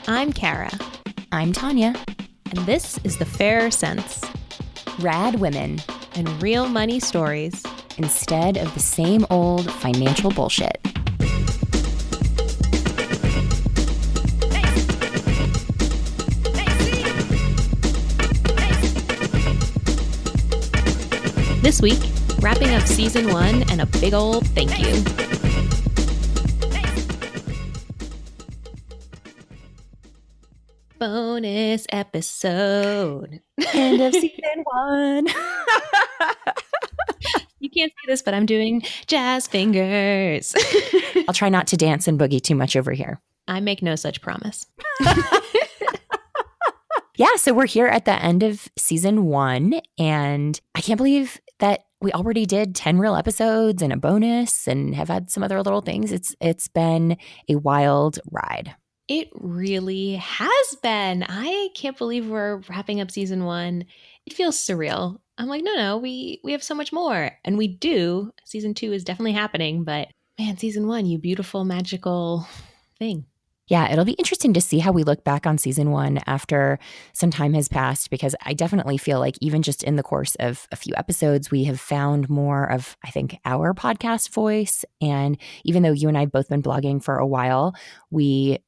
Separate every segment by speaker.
Speaker 1: I'm Kara,
Speaker 2: I'm Tanya.
Speaker 1: and this is The Fairer Cents,
Speaker 2: Rad women
Speaker 1: and real money stories.
Speaker 2: instead of the same old financial bullshit.
Speaker 1: This week, wrapping up season 1 and a big old thank you. Bonus episode.
Speaker 2: End of season 1.
Speaker 1: You can't see this, but I'm doing jazz fingers.
Speaker 2: I'll try not to dance and boogie too much over here.
Speaker 1: I make no such promise.
Speaker 2: Yeah, so we're here at the end of season 1, and I can't believe that we already did 10 real episodes and a bonus and have had some other little things. It's been a wild ride.
Speaker 1: It really has been. I can't believe we're wrapping up season 1. It feels surreal. I'm like, no, we have so much more. And we do. Season 2 is definitely happening, but man, season 1, you beautiful, magical thing.
Speaker 2: Yeah, it'll be interesting to see how we look back on season 1 after some time has passed, because I definitely feel like even just in the course of a few episodes, we have found more of, I think, our podcast voice. And even though you and I have both been blogging for a while, we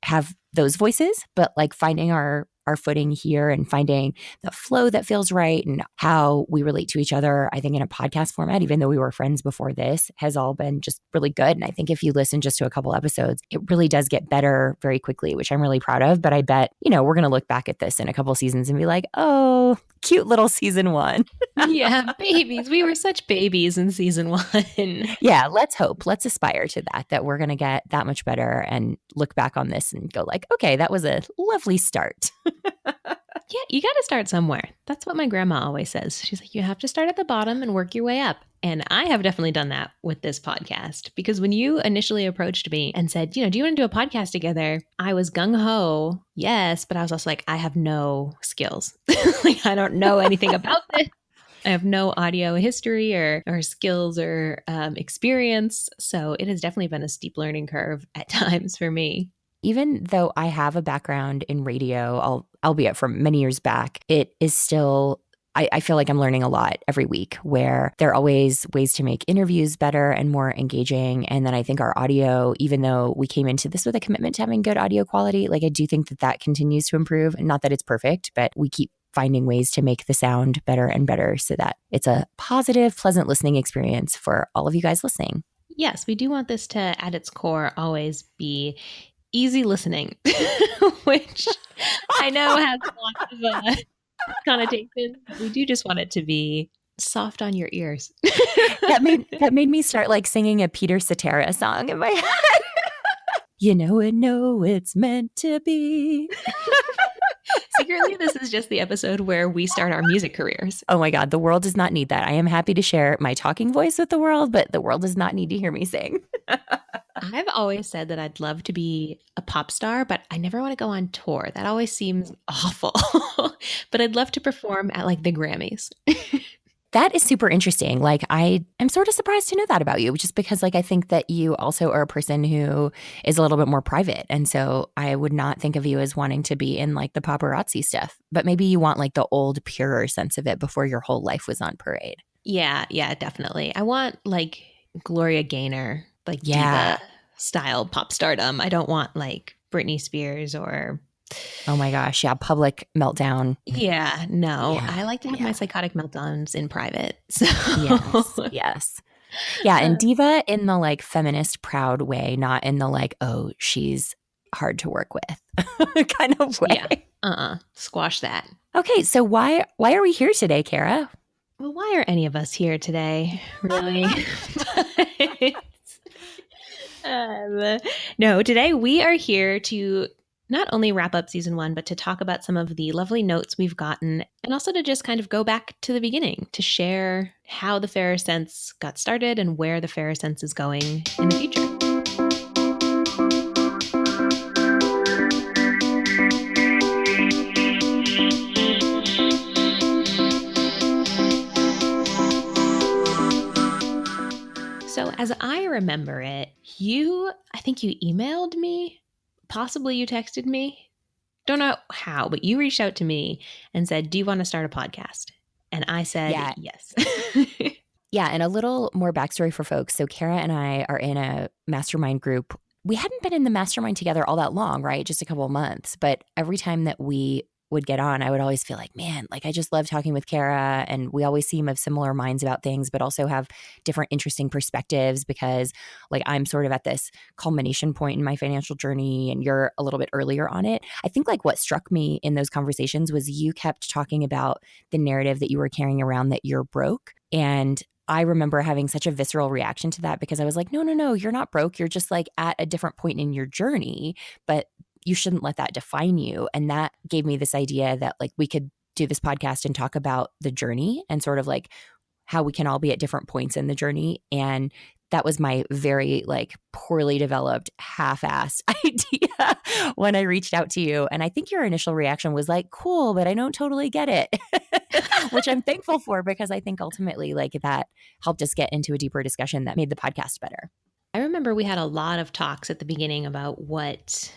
Speaker 2: have those voices, but like finding our footing here and finding the flow that feels right and how we relate to each other, I think in a podcast format, even though we were friends before this, has all been just really good. And I think if you listen just to a couple episodes, it really does get better very quickly, which I'm really proud of. But I bet, we're going to look back at this in a couple seasons and be like, oh, cute little season 1.
Speaker 1: Yeah, babies. We were such babies in season 1.
Speaker 2: Yeah, let's hope. Let's aspire to that we're going to get that much better and look back on this and go like, okay, that was a lovely start.
Speaker 1: Yeah, you got to start somewhere. That's what my grandma always says. She's like, you have to start at the bottom and work your way up. And I have definitely done that with this podcast, because when you initially approached me and said, do you want to do a podcast together? I was gung-ho, yes, but I was also like, I have no skills. Like, I don't know anything about this. I have no audio history or skills or experience. So it has definitely been a steep learning curve at times for me.
Speaker 2: Even though I have a background in radio, albeit from many years back, it is still, I feel like I'm learning a lot every week, where there are always ways to make interviews better and more engaging. And then I think our audio, even though we came into this with a commitment to having good audio quality, like I do think that continues to improve. And not that it's perfect, but we keep finding ways to make the sound better and better so that it's a positive, pleasant listening experience for all of you guys listening.
Speaker 1: Yes, we do want this to, at its core, always be easy listening, which I know has lots of connotations, but we do just want it to be soft on your ears.
Speaker 2: That made me start like singing a Peter Cetera song in my head. You know it's meant to be.
Speaker 1: Secretly, this is just the episode where we start our music careers.
Speaker 2: Oh my God, the world does not need that. I am happy to share my talking voice with the world, but the world does not need to hear me sing.
Speaker 1: I've always said that I'd love to be a pop star, but I never want to go on tour. That always seems awful. But I'd love to perform at like the Grammys.
Speaker 2: That is super interesting. Like, I am sort of surprised to know that about you, just because like I think that you also are a person who is a little bit more private. And so I would not think of you as wanting to be in like the paparazzi stuff. But maybe you want like the old, purer sense of it before your whole life was on parade.
Speaker 1: Yeah, definitely. I want like Gloria Gaynor, like diva style pop stardom. I don't want like Britney Spears or...
Speaker 2: Oh my gosh, yeah, public meltdown.
Speaker 1: Yeah, no.
Speaker 2: Yeah,
Speaker 1: I like to have my psychotic meltdowns in private. So.
Speaker 2: Yes. Yeah, and diva in the like feminist proud way, not in the like, oh, she's hard to work with kind of way.
Speaker 1: Yeah. Squash that.
Speaker 2: Okay, so why are we here today, Kara?
Speaker 1: Well, why are any of us here today, really? No, today we are here to not only wrap up season 1, but to talk about some of the lovely notes we've gotten, and also to just kind of go back to the beginning to share how the Fairer Cents got started and where the Fairer Cents is going in the future. So as I remember it, I think you emailed me possibly you texted me. Don't know how, but you reached out to me and said, do you want to start a podcast? And I said,
Speaker 2: Yeah.
Speaker 1: yes.
Speaker 2: Yeah. And a little more backstory for folks. So Kara and I are in a mastermind group. We hadn't been in the mastermind together all that long, right? Just a couple of months. But every time that we would get on, I would always feel like, man, like I just love talking with Kara. And we always seem of similar minds about things, but also have different interesting perspectives because like I'm sort of at this culmination point in my financial journey and you're a little bit earlier on it. I think like what struck me in those conversations was you kept talking about the narrative that you were carrying around that you're broke. And I remember having such a visceral reaction to that because I was like, no, you're not broke. You're just like at a different point in your journey, but you shouldn't let that define you. And that gave me this idea that like we could do this podcast and talk about the journey and sort of like how we can all be at different points in the journey. And that was my very like poorly developed half-assed idea when I reached out to you. And I think your initial reaction was like, cool, but I don't totally get it, which I'm thankful for because I think ultimately like that helped us get into a deeper discussion that made the podcast better.
Speaker 1: I remember we had a lot of talks at the beginning about what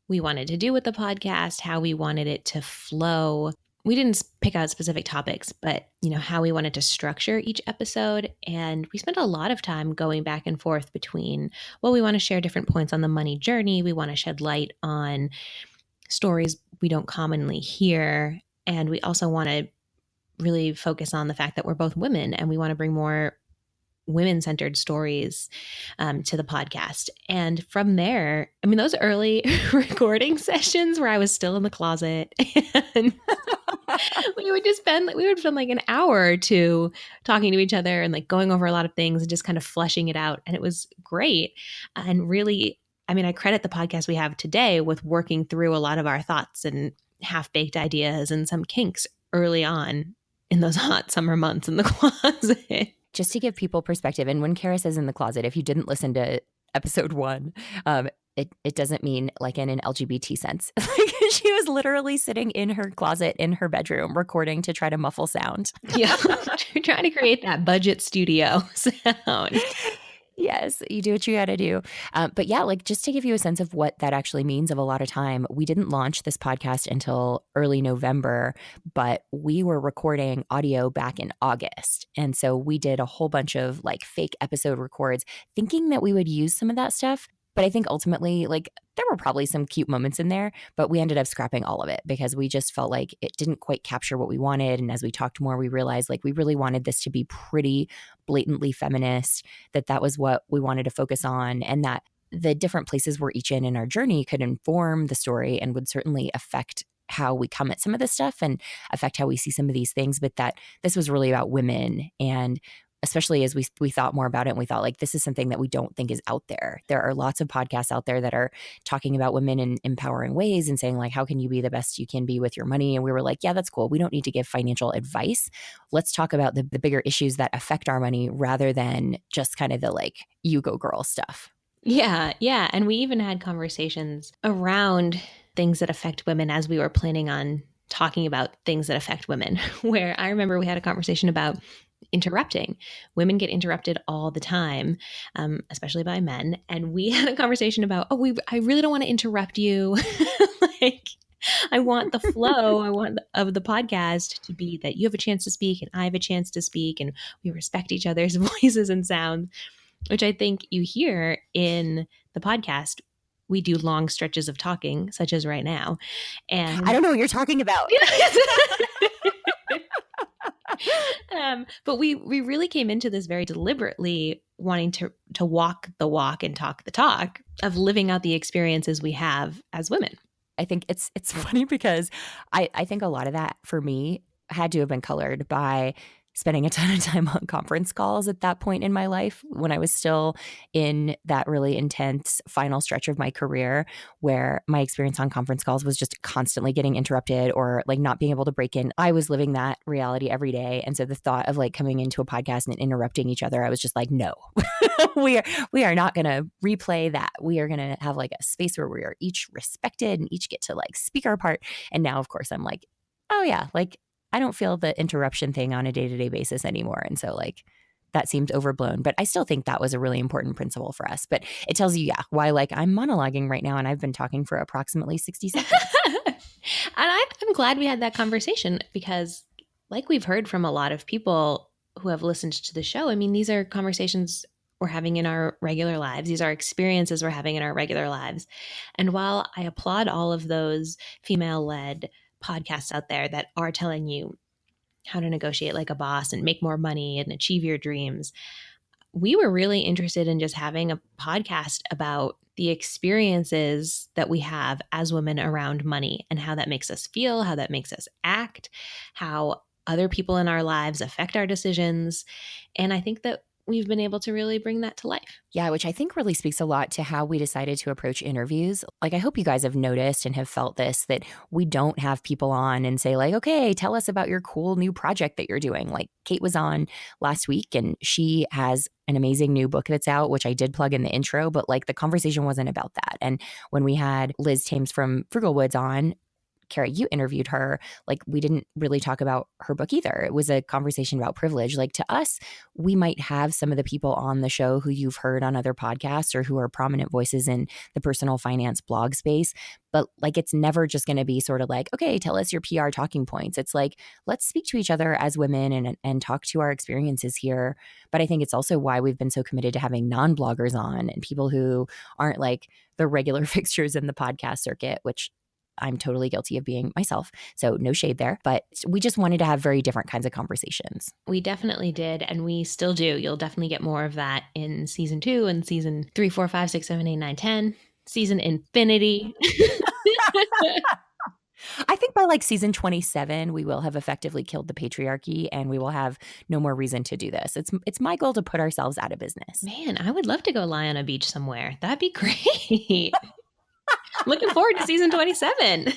Speaker 1: we wanted to do with the podcast, how we wanted it to flow. We didn't pick out specific topics, but how we wanted to structure each episode. And we spent a lot of time going back and forth between, well, we want to share different points on the money journey. We want to shed light on stories we don't commonly hear. And we also want to really focus on the fact that we're both women and we want to bring more women-centered stories to the podcast. And from there, I mean, those early recording sessions where I was still in the closet and we would spend like an hour or two talking to each other and like going over a lot of things and just kind of fleshing it out. And it was great. And really, I mean, I credit the podcast we have today with working through a lot of our thoughts and half-baked ideas and some kinks early on in those hot summer months in the closet.
Speaker 2: Just to give people perspective, and when Kara says in the closet, if you didn't listen to episode 1, it doesn't mean like in an LGBT sense. Like she was literally sitting in her closet in her bedroom recording to try to muffle sound.
Speaker 1: Yeah, trying to create that budget studio sound.
Speaker 2: Yes, you do what you got to do. But yeah, like just to give you a sense of what that actually means of a lot of time, we didn't launch this podcast until early November, but we were recording audio back in August. And so we did a whole bunch of like fake episode records thinking that we would use some of that stuff. But I think ultimately, like there were probably some cute moments in there, but we ended up scrapping all of it because we just felt like it didn't quite capture what we wanted. And as we talked more, we realized like we really wanted this to be pretty blatantly feminist, that was what we wanted to focus on, and that the different places we're each in our journey could inform the story and would certainly affect how we come at some of this stuff and affect how we see some of these things. But that this was really about women, and especially as we thought more about it and we thought like this is something that we don't think is out there. There are lots of podcasts out there that are talking about women in empowering ways and saying like, how can you be the best you can be with your money? And we were like, yeah, that's cool. We don't need to give financial advice. Let's talk about the bigger issues that affect our money rather than just kind of the like, you go girl stuff.
Speaker 1: Yeah. And we even had conversations around things that affect women as we were planning on talking about things that affect women, where I remember we had a conversation about interrupting. Women get interrupted all the time, especially by men. And we had a conversation about, I really don't want to interrupt you. Like, I want the flow. Of the podcast to be that you have a chance to speak and I have a chance to speak and we respect each other's voices and sounds, which I think you hear in the podcast. We do long stretches of talking, such as right now. And
Speaker 2: I don't know what you're talking about.
Speaker 1: But we really came into this very deliberately wanting to walk the walk and talk the talk of living out the experiences we have as women.
Speaker 2: I think it's funny because I think a lot of that for me had to have been colored by spending a ton of time on conference calls at that point in my life when I was still in that really intense final stretch of my career where my experience on conference calls was just constantly getting interrupted or like not being able to break in. I was living that reality every day. And so the thought of like coming into a podcast and interrupting each other, I was just like, no, we are not going to replay that. We are going to have like a space where we are each respected and each get to like speak our part. And now, of course, I'm like, oh yeah, like I don't feel the interruption thing on a day-to-day basis anymore. And so like that seems overblown. But I still think that was a really important principle for us. But it tells you, why like I'm monologuing right now and I've been talking for approximately 60 seconds.
Speaker 1: And I'm glad we had that conversation because, like we've heard from a lot of people who have listened to the show, I mean, these are conversations we're having in our regular lives. These are experiences we're having in our regular lives. And while I applaud all of those female-led podcasts out there that are telling you how to negotiate like a boss and make more money and achieve your dreams, we were really interested in just having a podcast about the experiences that we have as women around money and how that makes us feel, how that makes us act, how other people in our lives affect our decisions. And I think that we've been able to really bring that to life.
Speaker 2: Yeah, which I think really speaks a lot to how we decided to approach interviews. Like, I hope you guys have noticed and have felt this, that we don't have people on and say like, okay, tell us about your cool new project that you're doing. Like Kate was on last week and she has an amazing new book that's out, which I did plug in the intro, but like the conversation wasn't about that. And when we had Liz Thames from Frugal Woods on, Kara, you interviewed her, like we didn't really talk about her book either. It was a conversation about privilege. Like to us, we might have some of the people on the show who you've heard on other podcasts or who are prominent voices in the personal finance blog space. But like, it's never just going to be sort of like, okay, tell us your PR talking points. It's like, let's speak to each other as women and talk to our experiences here. But I think it's also why we've been so committed to having non-bloggers on and people who aren't like the regular fixtures in the podcast circuit, which I'm totally guilty of being myself. So no shade there. But we just wanted to have very different kinds of conversations.
Speaker 1: We definitely did. And we still do. You'll definitely get more of that in season 2 and season 3, 4, 5, 6, 7, 8, 9, 10. Season infinity.
Speaker 2: I think by like season 27, we will have effectively killed the patriarchy and we will have no more reason to do this. It's my goal to put ourselves out of business.
Speaker 1: Man, I would love to go lie on a beach somewhere. That'd be great. Looking forward to season 27.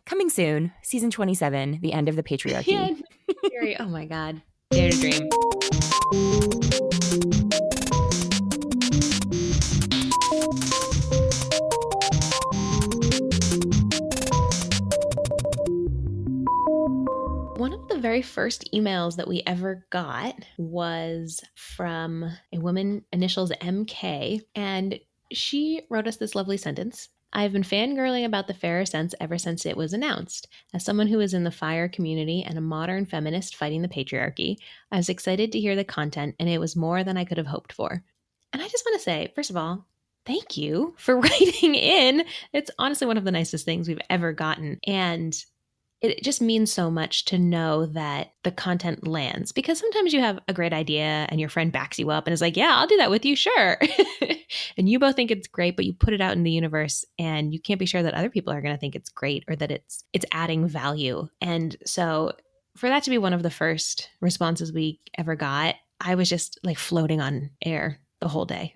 Speaker 2: Coming soon, season 27, the end of the patriarchy.
Speaker 1: Yeah, oh my God. Dare to dream. One of the very first emails that we ever got was from a woman, initials MK, and she wrote us this lovely sentence. I've been fangirling about the Fairer Cents ever since it was announced. As someone who is in the FIRE community and a modern feminist fighting the patriarchy, I was excited to hear the content, and it was more than I could have hoped for. And I just want to say, first of all, thank you for writing in. It's honestly one of the nicest things we've ever gotten. And it just means so much to know that the content lands, because sometimes you have a great idea and your friend backs you up and is like, yeah, I'll do that with you. Sure. And you both think it's great, but you put it out in the universe and you can't be sure that other people are going to think it's great or that it's adding value. And so for that to be one of the first responses we ever got, I was just like floating on air the whole day.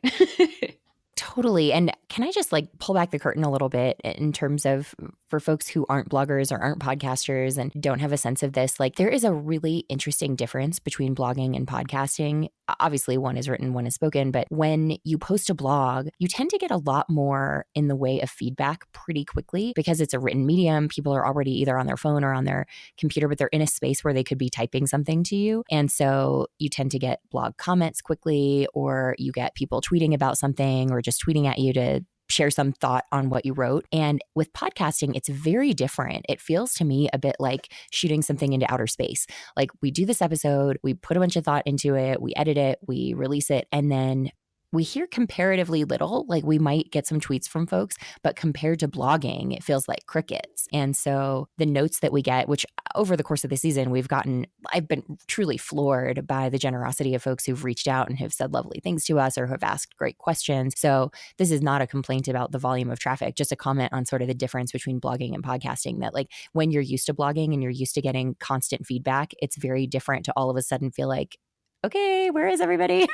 Speaker 2: Totally. And can I just like pull back the curtain a little bit in terms of for folks who aren't bloggers or aren't podcasters and don't have a sense of this, like there is a really interesting difference between blogging and podcasting. Obviously, one is written, one is spoken, but when you post a blog, you tend to get a lot more in the way of feedback pretty quickly because it's a written medium. People are already either on their phone or on their computer, but they're in a space where they could be typing something to you. And so you tend to get blog comments quickly, or you get people tweeting about something or just tweeting at you to share some thought on what you wrote. And with podcasting, it's very different. It feels to me a bit like shooting something into outer space. Like we do this episode, we put a bunch of thought into it, we edit it, we release it, and then we hear comparatively little. Like we might get some tweets from folks, but compared to blogging, it feels like crickets. And so the notes that we get, which over the course of the season, I've been truly floored by the generosity of folks who've reached out and have said lovely things to us or have asked great questions. So this is not a complaint about the volume of traffic, just a comment on sort of the difference between blogging and podcasting, that like when you're used to blogging and you're used to getting constant feedback, it's very different to all of a sudden feel like, okay, where is everybody?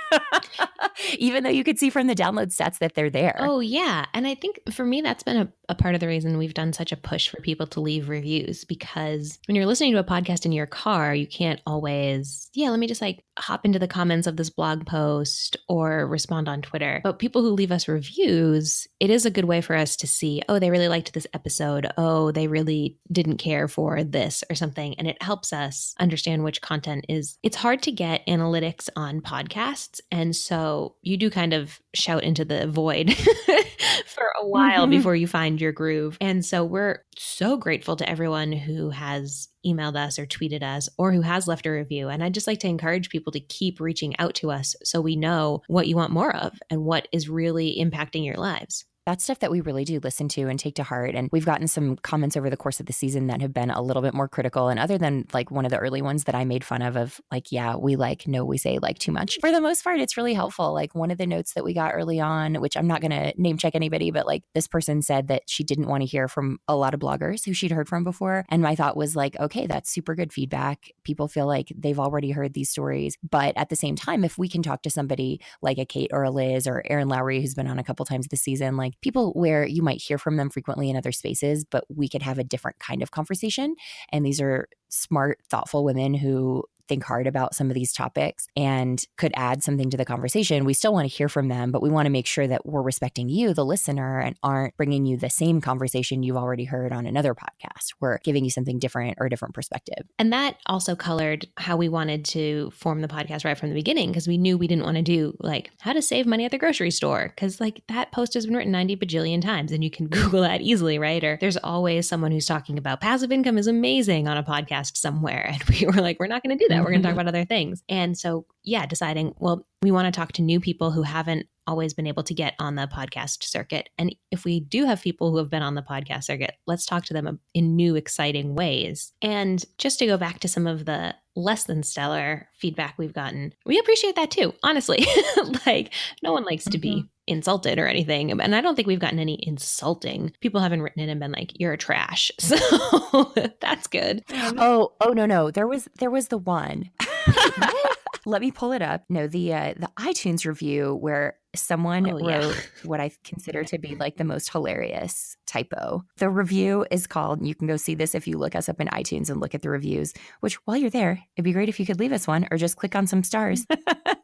Speaker 2: Even though you could see from the download stats that they're there.
Speaker 1: Oh, yeah. And I think for me, that's been a part of the reason we've done such a push for people to leave reviews, because when you're listening to a podcast in your car, you can't always, let me just like hop into the comments of this blog post or respond on Twitter. But people who leave us reviews, it is a good way for us to see, oh, they really liked this episode. Oh, they really didn't care for this or something. And it helps us understand which content is. It's hard to get analytics on podcasts. And so you do kind of shout into the void for a while before you find your groove. And so we're so grateful to everyone who has emailed us or tweeted us or who has left a review. And I'd just like to encourage people to keep reaching out to us so we know what you want more of and what is really impacting your lives.
Speaker 2: That's stuff that we really do listen to and take to heart. And we've gotten some comments over the course of the season that have been a little bit more critical. And other than like one of the early ones that I made fun of like, yeah, we like, no, we say like too much. For the most part, it's really helpful. Like one of the notes that we got early on, which I'm not going to name check anybody, but like this person said that she didn't want to hear from a lot of bloggers who she'd heard from before. And my thought was like, okay, that's super good feedback. People feel like they've already heard these stories. But at the same time, if we can talk to somebody like a Kate or a Liz or Erin Lowry, who's been on a couple times this season, like people where you might hear from them frequently in other spaces, but we could have a different kind of conversation. And these are smart, thoughtful women who think hard about some of these topics and could add something to the conversation. We still want to hear from them, but we want to make sure that we're respecting you, the listener, and aren't bringing you the same conversation you've already heard on another podcast. We're giving you something different or a different perspective.
Speaker 1: And that also colored how we wanted to form the podcast right from the beginning, because we knew we didn't want to do like how to save money at the grocery store, because like that post has been written 90 bajillion times and you can Google that easily, right? Or there's always someone who's talking about passive income is amazing on a podcast somewhere. And we were like, we're not going to do that. We're going to talk about other things. And so, deciding, well, we want to talk to new people who haven't always been able to get on the podcast circuit. And if we do have people who have been on the podcast circuit, let's talk to them in new, exciting ways. And just to go back to some of the less than stellar feedback we've gotten, we appreciate that too, honestly. Like, no one likes to be insulted or anything. And I don't think we've gotten any insulting. People haven't written in and been like, you're a trash. So that's good.
Speaker 2: Oh, no. There was the one. Let me pull it up. No, the iTunes review where someone wrote what I consider to be like the most hilarious typo. The review is called, you can go see this if you look us up in iTunes and look at the reviews, which while you're there, it'd be great if you could leave us one or just click on some stars.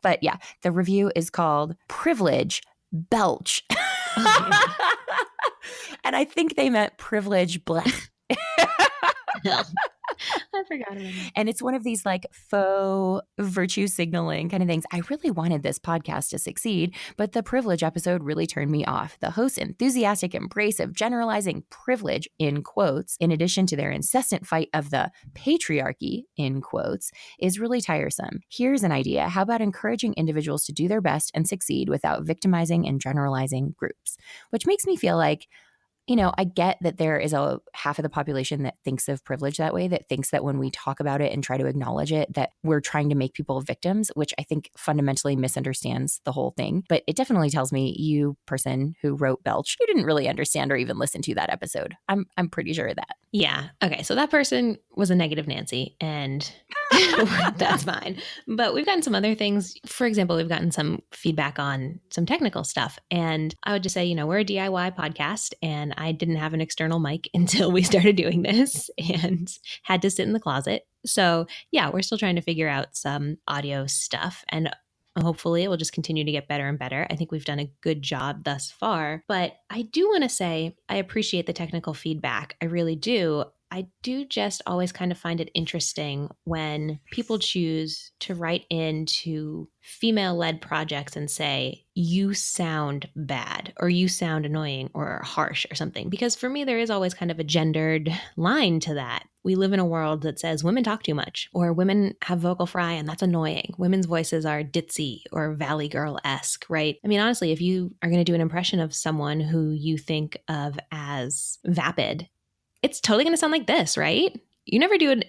Speaker 2: But yeah, the review is called Privilege Belch. And I think they meant privilege blech.
Speaker 1: I forgot about it.
Speaker 2: And it's one of these like faux virtue signaling kind of things. I really wanted this podcast to succeed, but the privilege episode really turned me off. The host's enthusiastic embrace of generalizing privilege, in quotes, in addition to their incessant fight of the patriarchy, in quotes, is really tiresome. Here's an idea. How about encouraging individuals to do their best and succeed without victimizing and generalizing groups? Which makes me feel like, I get that there is a half of the population that thinks of privilege that way, that thinks that when we talk about it and try to acknowledge it, that we're trying to make people victims, which I think fundamentally misunderstands the whole thing. But it definitely tells me, you person who wrote Belch, you didn't really understand or even listen to that episode. I'm pretty sure of that.
Speaker 1: Yeah. Okay. So that person was a negative Nancy, and that's fine. But we've gotten some other things. For example, we've gotten some feedback on some technical stuff. And I would just say, we're a DIY podcast, and I didn't have an external mic until we started doing this and had to sit in the closet. So yeah, we're still trying to figure out some audio stuff, and hopefully it will just continue to get better and better. I think we've done a good job thus far, but I do want to say I appreciate the technical feedback. I really do. I do just always kind of find it interesting when people choose to write into female-led projects and say, you sound bad, or you sound annoying or harsh or something. Because for me, there is always kind of a gendered line to that. We live in a world that says women talk too much, or women have vocal fry and that's annoying. Women's voices are ditzy or Valley Girl-esque, right? I mean, honestly, if you are going to do an impression of someone who you think of as vapid, it's totally going to sound like this, right? You never do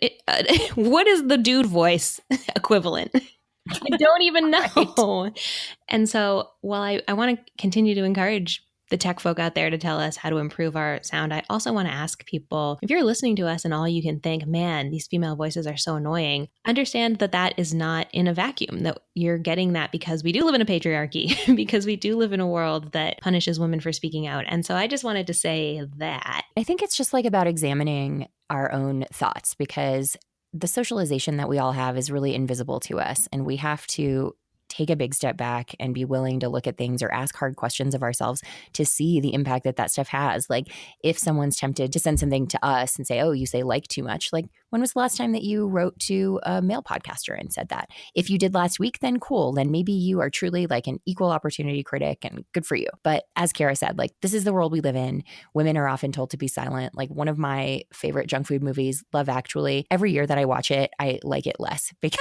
Speaker 1: what is the dude voice equivalent? I don't even know. Right. And so while I want to continue to encourage the tech folk out there to tell us how to improve our sound. I also want to ask people, if you're listening to us and all you can think, man, these female voices are so annoying, understand that that is not in a vacuum, that you're getting that because we do live in a patriarchy, because we do live in a world that punishes women for speaking out. And so I just wanted to say that.
Speaker 2: I think it's just like about examining our own thoughts, because the socialization that we all have is really invisible to us, and we have to take a big step back and be willing to look at things or ask hard questions of ourselves to see the impact that that stuff has. Like if someone's tempted to send something to us and say, oh, you say like too much. Like when was the last time that you wrote to a male podcaster and said that? If you did last week, then cool. Then maybe you are truly like an equal opportunity critic and good for you. But as Kara said, like this is the world we live in. Women are often told to be silent. Like one of my favorite junk food movies, Love Actually, every year that I watch it, I like it less because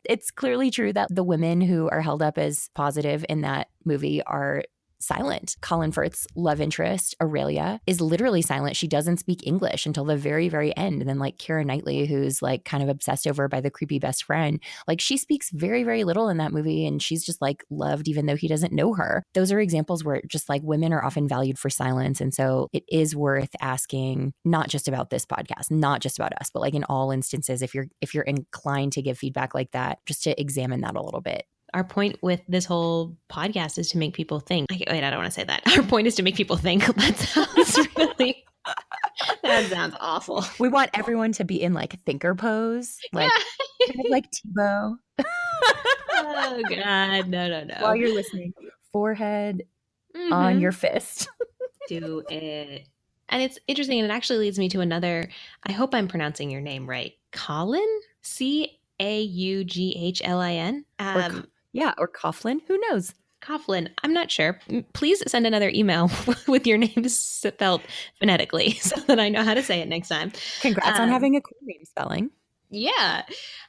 Speaker 2: it's clearly true that the women who are held up as positive in that movie are silent. Colin Firth's love interest, Aurelia, is literally silent. She doesn't speak English until the very, very end. And then like Keira Knightley, who's like kind of obsessed over by the creepy best friend, like she speaks very, very little in that movie. And she's just like loved even though he doesn't know her. Those are examples where just like women are often valued for silence. And so it is worth asking, not just about this podcast, not just about us, but like in all instances, if you're inclined to give feedback like that, just to examine that a little bit.
Speaker 1: Our point with this whole podcast is to make people think. Wait, I don't want to say that. Our point is to make people think. That sounds really, that sounds awful.
Speaker 2: We want everyone to be in like thinker pose, like kind of like Tebow.
Speaker 1: Oh God, no.
Speaker 2: While you're listening, forehead on your fist.
Speaker 1: Do it. And it's interesting, and it actually leads me to another, I hope I'm pronouncing your name right. Colin? Cauglin?
Speaker 2: Or Coughlin. Who knows?
Speaker 1: Coughlin. I'm not sure. Please send another email with your name spelled phonetically so that I know how to say it next time.
Speaker 2: Congrats on having a cool name spelling.
Speaker 1: Yeah.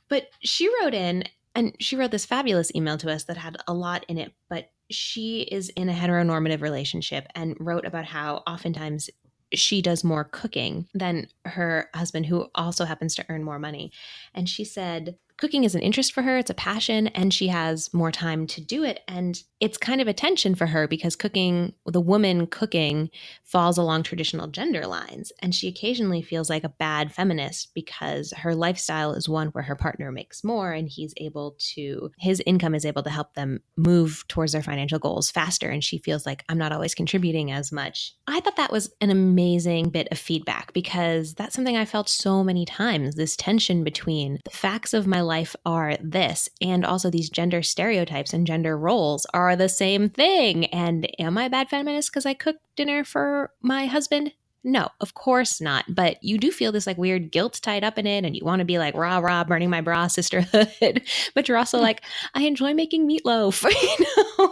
Speaker 1: But she wrote in, and she wrote this fabulous email to us that had a lot in it, but she is in a heteronormative relationship and wrote about how oftentimes she does more cooking than her husband, who also happens to earn more money. And she said cooking is an interest for her. It's a passion, and she has more time to do it. And it's kind of a tension for her because cooking, the woman cooking, falls along traditional gender lines. And she occasionally feels like a bad feminist because her lifestyle is one where her partner makes more and his income is able to help them move towards their financial goals faster. And she feels like, I'm not always contributing as much. I thought that was an amazing bit of feedback because that's something I felt so many times, this tension between the facts of my life are this, and also these gender stereotypes and gender roles are the same thing. And am I a bad feminist because I cook dinner for my husband? No, of course not. But you do feel this like weird guilt tied up in it. And you want to be like, rah, rah, burning my bra, sisterhood. But you're also like, I enjoy making meatloaf,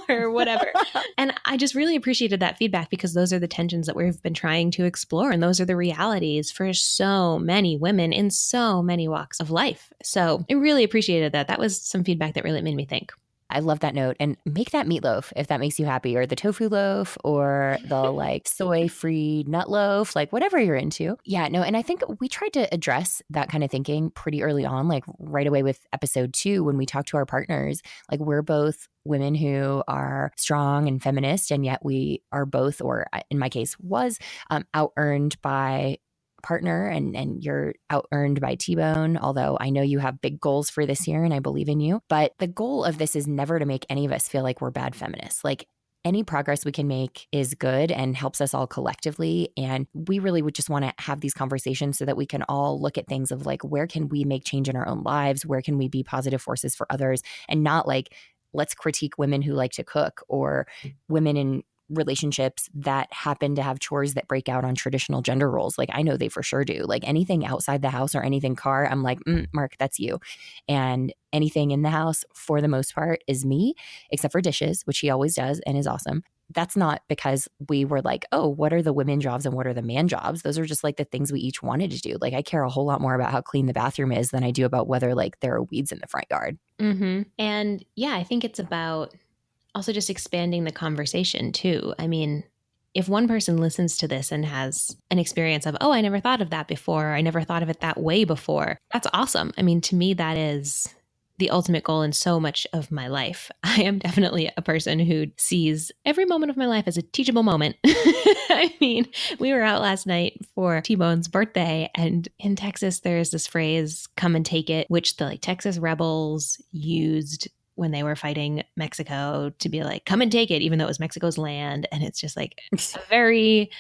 Speaker 1: or whatever. And I just really appreciated that feedback because those are the tensions that we've been trying to explore. And those are the realities for so many women in so many walks of life. So I really appreciated that. That was some feedback that really made me think.
Speaker 2: I love that note. And make that meatloaf if that makes you happy, or the tofu loaf, or the like soy-free nut loaf, like whatever you're into. Yeah, no, and I think we tried to address that kind of thinking pretty early on, like right away with episode 2 when we talked to our partners. Like we're both women who are strong and feminist, and yet we are both, or in my case was, out-earned by partner, and you're out-earned by T-Bone, although I know you have big goals for this year and I believe in you. But the goal of this is never to make any of us feel like we're bad feminists. Like any progress we can make is good and helps us all collectively. And we really would just want to have these conversations so that we can all look at things of like, where can we make change in our own lives? Where can we be positive forces for others? And not like, let's critique women who like to cook or women in relationships that happen to have chores that break out on traditional gender roles. Like I know they for sure do. Like anything outside the house or anything car, I'm like, Mark, that's you. And anything in the house for the most part is me, except for dishes, which he always does and is awesome. That's not because we were like, oh, what are the women jobs and what are the man jobs? Those are just like the things we each wanted to do. Like I care a whole lot more about how clean the bathroom is than I do about whether like there are weeds in the front yard.
Speaker 1: Mm-hmm. And yeah, I think it's about also just expanding the conversation too. I mean, if one person listens to this and has an experience of, oh, I never thought of that before, I never thought of it that way before, that's awesome. I mean, to me, that is the ultimate goal in so much of my life. I am definitely a person who sees every moment of my life as a teachable moment. I mean, we were out last night for T-Bone's birthday, and in Texas, there's this phrase, come and take it, which the Texas rebels used when they were fighting Mexico to be like, come and take it, even though it was Mexico's land. And it's just like a very,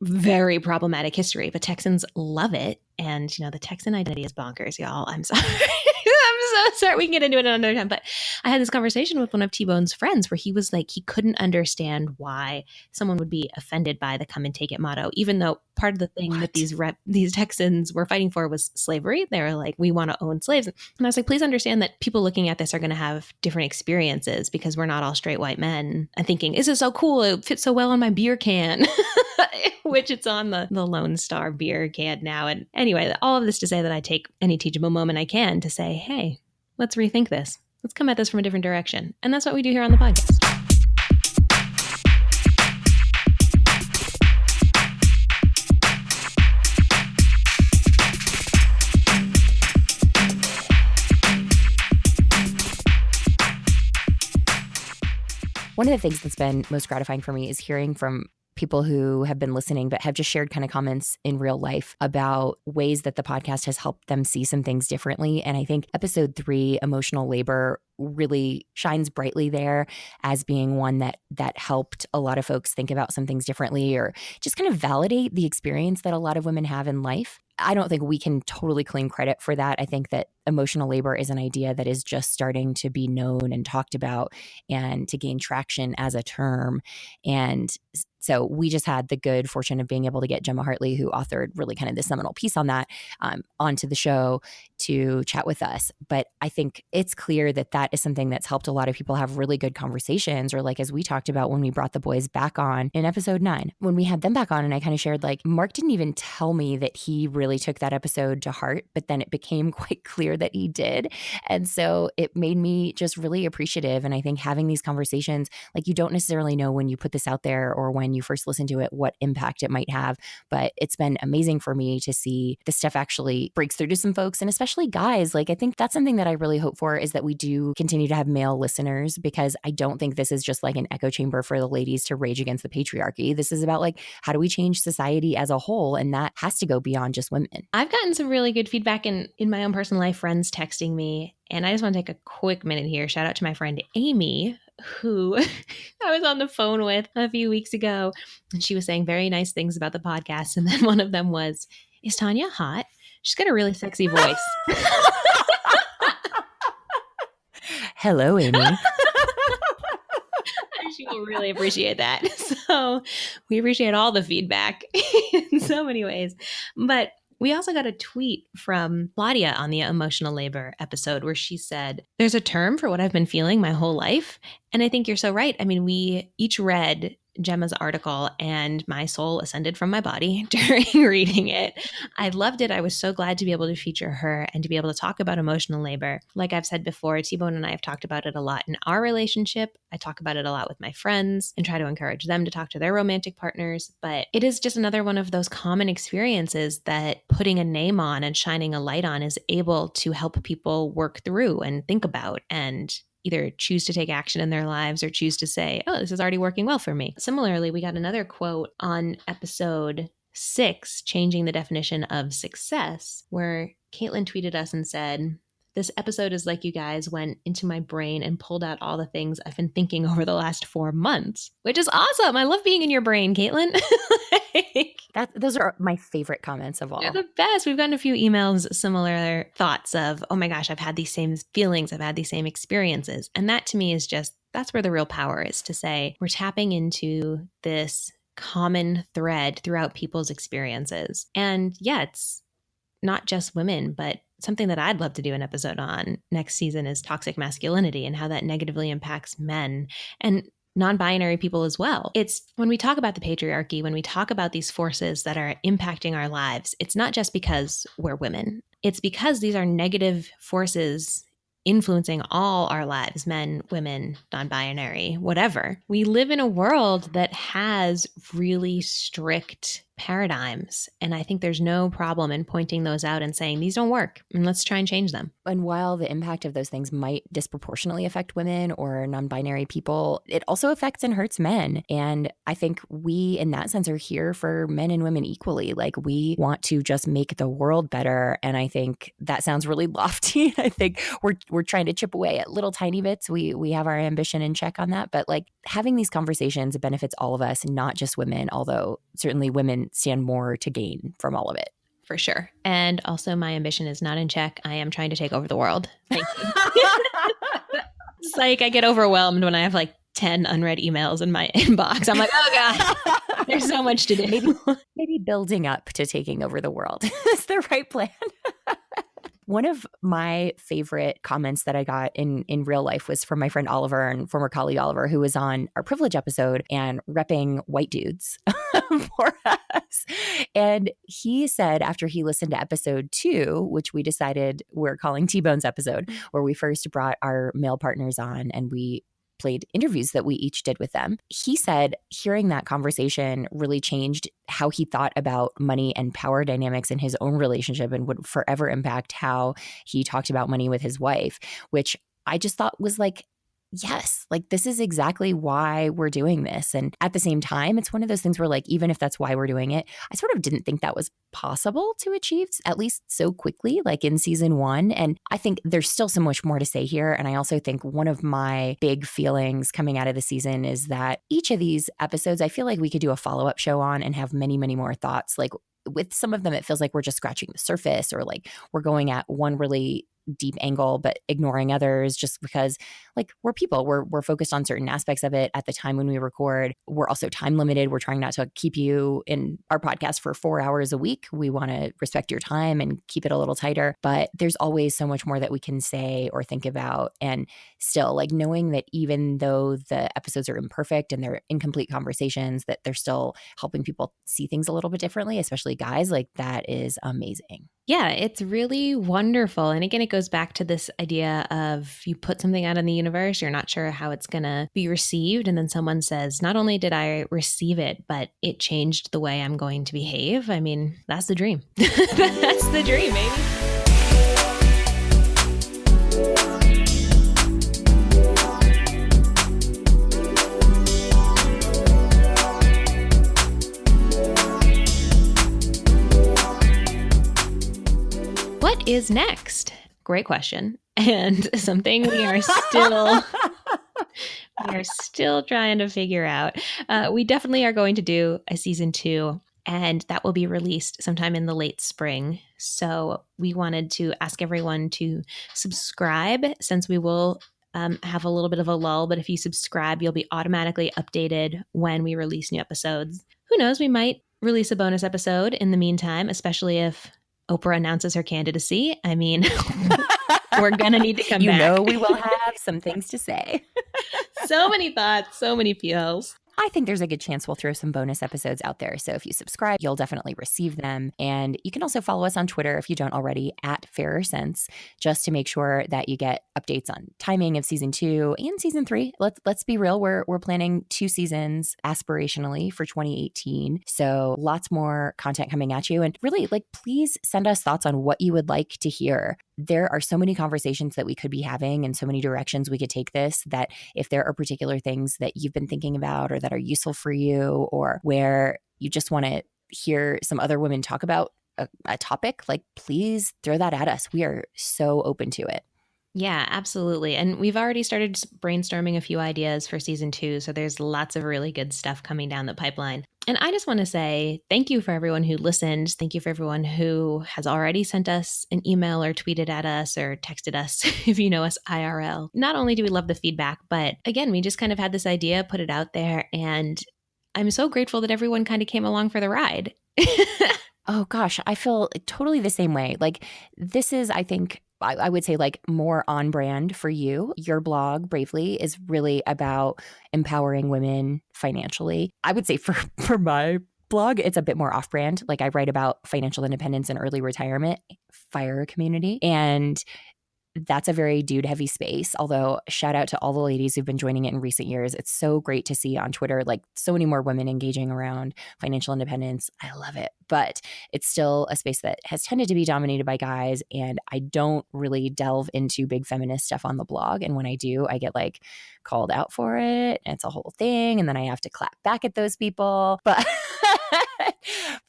Speaker 1: very problematic history, but Texans love it. And, the Texan identity is bonkers, y'all. I'm sorry. I'm so sorry. We can get into it another time. But I had this conversation with one of T-Bone's friends where he was like, he couldn't understand why someone would be offended by the come and take it motto, even though part of the thing that these Texans were fighting for was slavery. They were like, we want to own slaves. And I was like, please understand that people looking at this are going to have different experiences because we're not all straight white men and thinking, this is so cool. It fits so well on my beer can. Which it's on the Lone Star beer can now. And anyway, all of this to say that I take any teachable moment I can to say, hey, let's rethink this. Let's come at this from a different direction. And that's what we do here on the podcast.
Speaker 2: One of the things that's been most gratifying for me is hearing from people who have been listening but have just shared kind of comments in real life about ways that the podcast has helped them see some things differently. And I think episode 3, emotional labor, really shines brightly there as being one that helped a lot of folks think about some things differently or just kind of validate the experience that a lot of women have in life. I don't think we can totally claim credit for that. I think that emotional labor is an idea that is just starting to be known and talked about and to gain traction as a term. And so we just had the good fortune of being able to get Gemma Hartley, who authored really kind of the seminal piece on that, onto the show to chat with us. But I think it's clear that that is something that's helped a lot of people have really good conversations, or like as we talked about when we brought the boys back on in episode 9, when we had them back on and I kind of shared like, Mark didn't even tell me that he really took that episode to heart, but then it became quite clear that he did. And so it made me just really appreciative. And I think having these conversations, like you don't necessarily know when you put this out there or when you first listen to it, what impact it might have. But it's been amazing for me to see this stuff actually breaks through to some folks, and especially guys. Like I think that's something that I really hope for, is that we do continue to have male listeners, because I don't think this is just like an echo chamber for the ladies to rage against the patriarchy. This is about like, how do we change society as a whole? And that has to go beyond just women.
Speaker 1: I've gotten some really good feedback in my own personal life, friends texting me. And I just want to take a quick minute here. Shout out to my friend Amy, who I was on the phone with a few weeks ago. And she was saying very nice things about the podcast. And then one of them was, is Tanya hot? She's got a really sexy voice.
Speaker 2: Hello, Amy.
Speaker 1: She will really appreciate that. So we appreciate all the feedback in so many ways. But we also got a tweet from Claudia on the emotional labor episode where she said, there's a term for what I've been feeling my whole life. And I think you're so right. I mean, we each read Gemma's article and my soul ascended from my body during reading it. I loved it. I was so glad to be able to feature her and to be able to talk about emotional labor. Like I've said before, T-Bone and I have talked about it a lot in our relationship. I talk about it a lot with my friends and try to encourage them to talk to their romantic partners. But it is just another one of those common experiences that putting a name on and shining a light on is able to help people work through and think about and either choose to take action in their lives or choose to say, oh, this is already working well for me. Similarly, we got another quote on episode 6, changing the definition of success, where Caitlin tweeted us and said, this episode is like you guys went into my brain and pulled out all the things I've been thinking over the last 4 months, which is awesome. I love being in your brain, Caitlin.
Speaker 2: Those are my favorite comments of all.
Speaker 1: They're the best. We've gotten a few emails, similar thoughts of, oh my gosh, I've had these same feelings. I've had these same experiences. And that to me is just, that's where the real power is, to say we're tapping into this common thread throughout people's experiences. And yeah, it's not just women, but something that I'd love to do an episode on next season is toxic masculinity and how that negatively impacts men and non-binary people as well. It's when we talk about the patriarchy, when we talk about these forces that are impacting our lives, it's not just because we're women. It's because these are negative forces influencing all our lives, men, women, non-binary, whatever. We live in a world that has really strict paradigms. And I think there's no problem in pointing those out and saying, these don't work, and let's try and change them.
Speaker 2: And while the impact of those things might disproportionately affect women or non-binary people, it also affects and hurts men. And I think we, in that sense, are here for men and women equally. Like, we want to just make the world better. And I think that sounds really lofty. I think we're trying to chip away at little tiny bits. We have our ambition in check on that. But like, having these conversations benefits all of us, not just women, although certainly women stand more to gain from all of it.
Speaker 1: For sure. And also, my ambition is not in check. I am trying to take over the world. Thank you. It's like I get overwhelmed when I have like 10 unread emails in my inbox. I'm like, oh God, there's so much to do.
Speaker 2: Maybe building up to taking over the world is the right plan. One of my favorite comments that I got in real life was from my friend Oliver and former colleague Oliver, who was on our privilege episode and repping white dudes for us. And he said, after he listened to episode 2, which we decided we're calling T-Bone's episode, where we first brought our male partners on and we played interviews that we each did with them. He said hearing that conversation really changed how he thought about money and power dynamics in his own relationship and would forever impact how he talked about money with his wife, which I just thought was like, yes, like this is exactly why we're doing this. And at the same time, it's one of those things where like, even if that's why we're doing it, I sort of didn't think that was possible to achieve, at least so quickly, like in season 1. And I think there's still so much more to say here. And I also think one of my big feelings coming out of the season is that each of these episodes, I feel like we could do a follow-up show on and have many, many more thoughts. Like with some of them, it feels like we're just scratching the surface, or like we're going at one really deep angle but ignoring others, just because like we're people, we're focused on certain aspects of it at the time when we record. We're also time limited. We're trying not to keep you in our podcast for 4 hours a week. We want to respect your time and keep it a little tighter, but there's always so much more that we can say or think about. And still, like, knowing that even though the episodes are imperfect and they're incomplete conversations, that they're still helping people see things a little bit differently, especially guys, like that is amazing.
Speaker 1: Yeah, it's really wonderful. And again, it goes back to this idea of you put something out in the universe, you're not sure how it's going to be received. And then someone says, not only did I receive it, but it changed the way I'm going to behave. I mean, that's the dream. That's the dream, baby. What is next? Great question. And something we are still trying to figure out. We definitely are going to do a season 2, and that will be released sometime in the late spring. So we wanted to ask everyone to subscribe, since we will have a little bit of a lull. But if you subscribe, you'll be automatically updated when we release new episodes. Who knows? We might release a bonus episode in the meantime, especially if Oprah announces her candidacy. I mean, we're going to need to come back.
Speaker 2: You know, we will have some things to say.
Speaker 1: So many thoughts, so many feels.
Speaker 2: I think there's a good chance we'll throw some bonus episodes out there. So if you subscribe, you'll definitely receive them. And you can also follow us on Twitter if you don't already, at Fairer Sense, just to make sure that you get updates on timing of season 2 and season 3. Let's be real. We're planning 2 seasons aspirationally for 2018. So lots more content coming at you. And really, like, please send us thoughts on what you would like to hear. There are so many conversations that we could be having and so many directions we could take this, that if there are particular things that you've been thinking about or that are useful for you, or where you just want to hear some other women talk about a topic, like, please throw that at us. We are so open to it.
Speaker 1: Yeah, absolutely. And we've already started brainstorming a few ideas for season 2. So there's lots of really good stuff coming down the pipeline. And I just want to say thank you for everyone who listened. Thank you for everyone who has already sent us an email or tweeted at us or texted us if you know us IRL. Not only do we love the feedback, but again, we just kind of had this idea, put it out there, and I'm so grateful that everyone kind of came along for the ride.
Speaker 2: Oh gosh, I feel totally the same way. Like, this is, I think, I would say, like, more on brand for you. Your blog, Bravely, is really about empowering women financially. I would say for my blog, it's a bit more off brand. Like, I write about financial independence and early retirement, FIRE community. And that's a very dude heavy space. Although shout out to all the ladies who've been joining it in recent years. It's so great to see on Twitter, like so many more women engaging around financial independence. I love it. But it's still a space that has tended to be dominated by guys. And I don't really delve into big feminist stuff on the blog. And when I do, I get like called out for it. And it's a whole thing. And then I have to clap back at those people.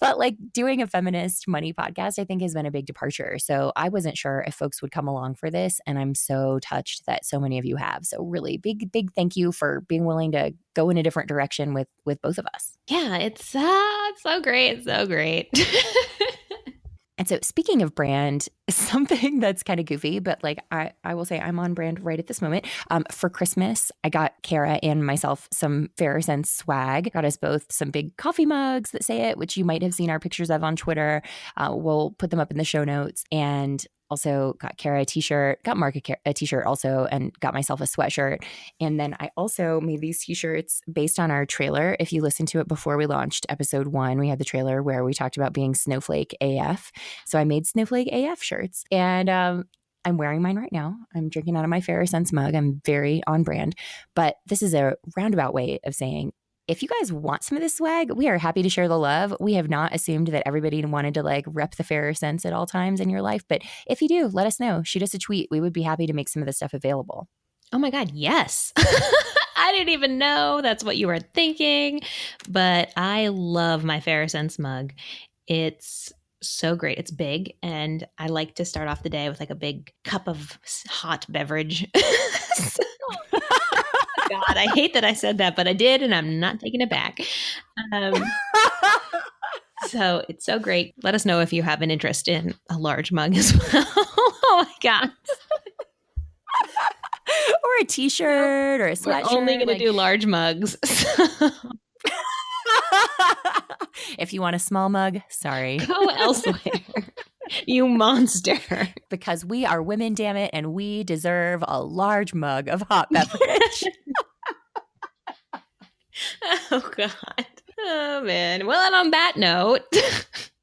Speaker 2: But like doing a feminist money podcast, I think has been a big departure. So I wasn't sure if folks would come along for this. And I'm so touched that so many of you have. So really big thank you for being willing to go in a different direction with both of us.
Speaker 1: Yeah, it's so great. It's so great.
Speaker 2: And so speaking of brand, something that's kind of goofy, but like I will say I'm on brand right at this moment. For Christmas, I got Kara and myself some Fairer Sense swag. Got us both some big coffee mugs that say it, which you might have seen our pictures of on Twitter. We'll put them up in the show notes. And also got Kara a t-shirt, got Mark a t-shirt also, and got myself a sweatshirt. And then I also made these t-shirts based on our trailer. If you listened to it before we launched episode 1, we had the trailer where we talked about being Snowflake AF. So I made Snowflake AF shirts. And I'm wearing mine right now. I'm drinking out of my Fairer Sense mug. I'm very on brand. But this is a roundabout way of saying, if you guys want some of this swag, we are happy to share the love. We have not assumed that everybody wanted to like rep the Fairer Sense at all times in your life. But if you do, let us know. Shoot us a tweet. We would be happy to make some of this stuff available.
Speaker 1: Oh my God, yes. I didn't even know that's what you were thinking. But I love my Fairer Sense mug. It's so great. It's big. And I like to start off the day with like a big cup of hot beverage. God, I hate that I said that, but I did, and I'm not taking it back. So it's so great. Let us know if you have an interest in a large mug as well. Oh my God.
Speaker 2: Or a t-shirt or a sweatshirt.
Speaker 1: We're only going to do large mugs.
Speaker 2: If you want a small mug, sorry.
Speaker 1: Go elsewhere. You monster.
Speaker 2: Because we are women, damn it, and we deserve a large mug of hot beverage.
Speaker 1: Oh, God. Oh, man. Well, and on that note,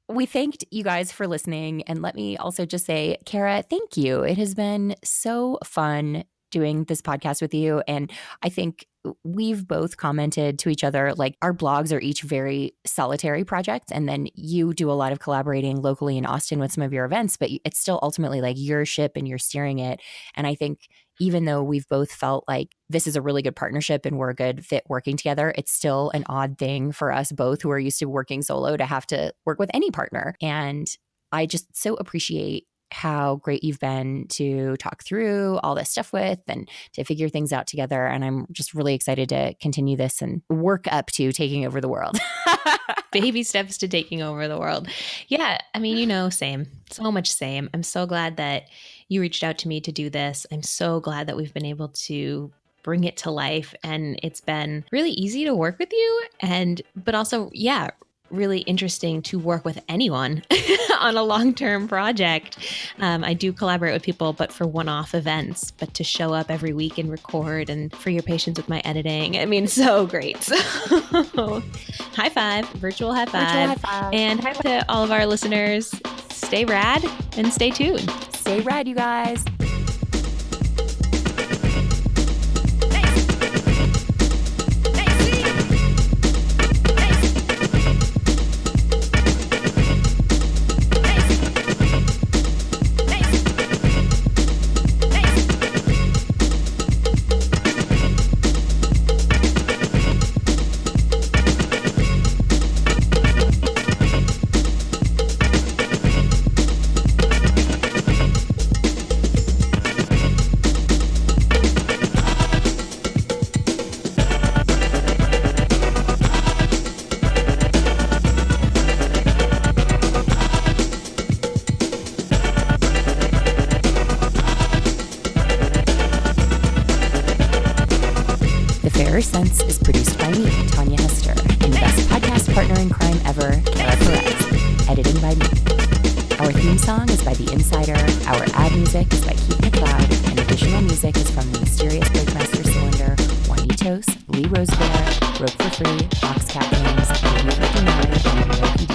Speaker 2: we thanked you guys for listening. And let me also just say, Kara, thank you. It has been so fun doing this podcast with you. And I think we've both commented to each other, like our blogs are each very solitary projects. And then you do a lot of collaborating locally in Austin with some of your events, but it's still ultimately like your ship and you're steering it. And I think even though we've both felt like this is a really good partnership and we're a good fit working together, it's still an odd thing for us both who are used to working solo to have to work with any partner. And I just so appreciate how great you've been to talk through all this stuff with and to figure things out together. And I'm just really excited to continue this and work up to taking over the world.
Speaker 1: Baby steps to taking over the world. Yeah. I mean, same. So much same. I'm so glad that you reached out to me to do this. I'm so glad that we've been able to bring it to life. And it's been really easy to work with you. But also, yeah, really interesting to work with anyone on a long-term project. I do collaborate with people, but for one-off events, but to show up every week and record and for your patience with my editing. I mean, so great. So high five, virtual high five.
Speaker 2: Virtual high five.
Speaker 1: And hi to all of our listeners. Stay rad and stay tuned.
Speaker 2: Stay rad, you guys. Fairer Sense is produced by me, Tanya Hester, and the best podcast partner in crime ever, Kara Perez. Editing by me. Our theme song is by The Insider. Our ad music is by Keith McLeod, and additional music is from The Mysterious Breakmaster Cylinder, Juanitos, Lee Rosebear, Rope for Free, Box Cat Games, Baby 59, and Milwaukee